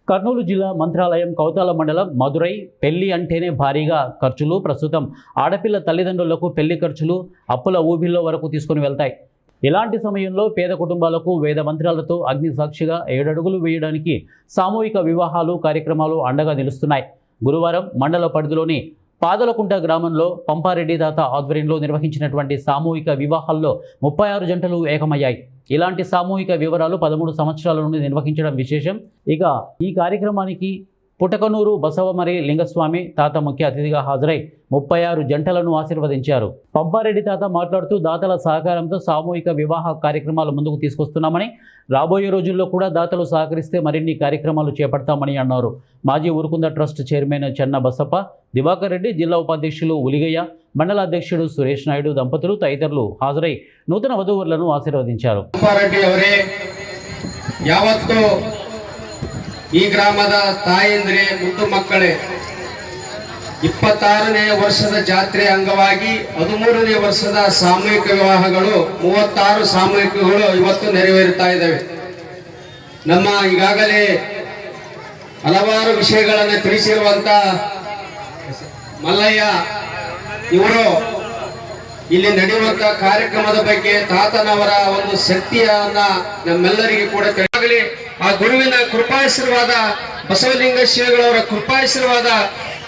కర్నూలు జిల్లా మంత్రాలయం కౌతాల మండలం మదురై పెళ్లి అంటేనే భారీగా ఖర్చులు. ప్రస్తుతం ఆడపిల్ల తల్లిదండ్రులకు పెళ్లి ఖర్చులు అప్పుల ఊబిలో వరకు తీసుకుని వెళ్తాయి. ఇలాంటి సమయంలో పేద కుటుంబాలకు వేద మంత్రాలతో అగ్ని సాక్షిగా 7 అడుగులు వేయడానికి సామూహిక వివాహాలు కార్యక్రమాలు అండగా నిలుస్తున్నాయి. గురువారం మండల పరిధిలోని పాదలకుంట గ్రామంలో పంపారెడ్డి తాత ఆధ్వర్యంలో నిర్వహించినటువంటి సామూహిక వివాహాల్లో 36 జంటలు ఏకమయ్యాయి. ఇలాంటి సామూహిక వివరాలు 13 సంవత్సరాల నుండి నిర్వహించడం విశేషం. ఇక ఈ కార్యక్రమానికి పుటకనూరు బసవమరి లింగస్వామి తాత ముఖ్య అతిథిగా హాజరై 36 జంటలను ఆశీర్వదించారు. పంపారెడ్డి తాత మాట్లాడుతూ దాతల సహకారంతో సామూహిక వివాహ కార్యక్రమాలు ముందుకు తీసుకొస్తున్నామని, రాబోయే రోజుల్లో కూడా దాతలు సహకరిస్తే మరిన్ని కార్యక్రమాలు చేపడతామని అన్నారు. మాజీ ఊరుకుంద ట్రస్ట్ చైర్మన్ చెన్న బసప్ప, దివాకర్ రెడ్డి, జిల్లా ఉపాధ్యక్షులు ఉలిగయ్య, మండల అధ్యక్షుడు సురేష్ నాయుడు దంపతులు తదితరులు హాజరై నూతన వధూవరులను ఆశీర్వదించారు. ಈ ಗ್ರಾಮದ ತಾಯಂದ್ರೆ ಮುದ್ದು ಮಕ್ಕಳೇ 26ನೇ ವರ್ಷದ ಜಾತ್ರೆ ಅಂಗವಾಗಿ 13ನೇ ವರ್ಷದ ಸಾಮೂಹಿಕ ವಿವಾಹಗಳು 36 ಸಾಮೂಹಿಕಗಳು ಇವತ್ತು ನೆರವೇರುತ್ತಾ ಇದ್ದಾವೆ. ನಮ್ಮ ಈಗಾಗಲೇ ಹಲವಾರು ವಿಷಯಗಳನ್ನು ತಿಳಿಸಿರುವಂತ ಮಲ್ಲಯ್ಯ ಇವರು ಇಲ್ಲಿ ನಡೆಯುವಂತ ಕಾರ್ಯಕ್ರಮದ ಬಗ್ಗೆ ತಾತನವರ ಒಂದು ಶಕ್ತಿಯನ್ನ ನಮ್ಮೆಲ್ಲರಿಗೂ ಕೂಡ ಆ ಗುರುವಿನ ಕೃಪಾಶೀರ್ವಾದ, ಬಸವಲಿಂಗ ಶ್ರೀಗಳವರ ಕೃಪಾಶೀರ್ವಾದ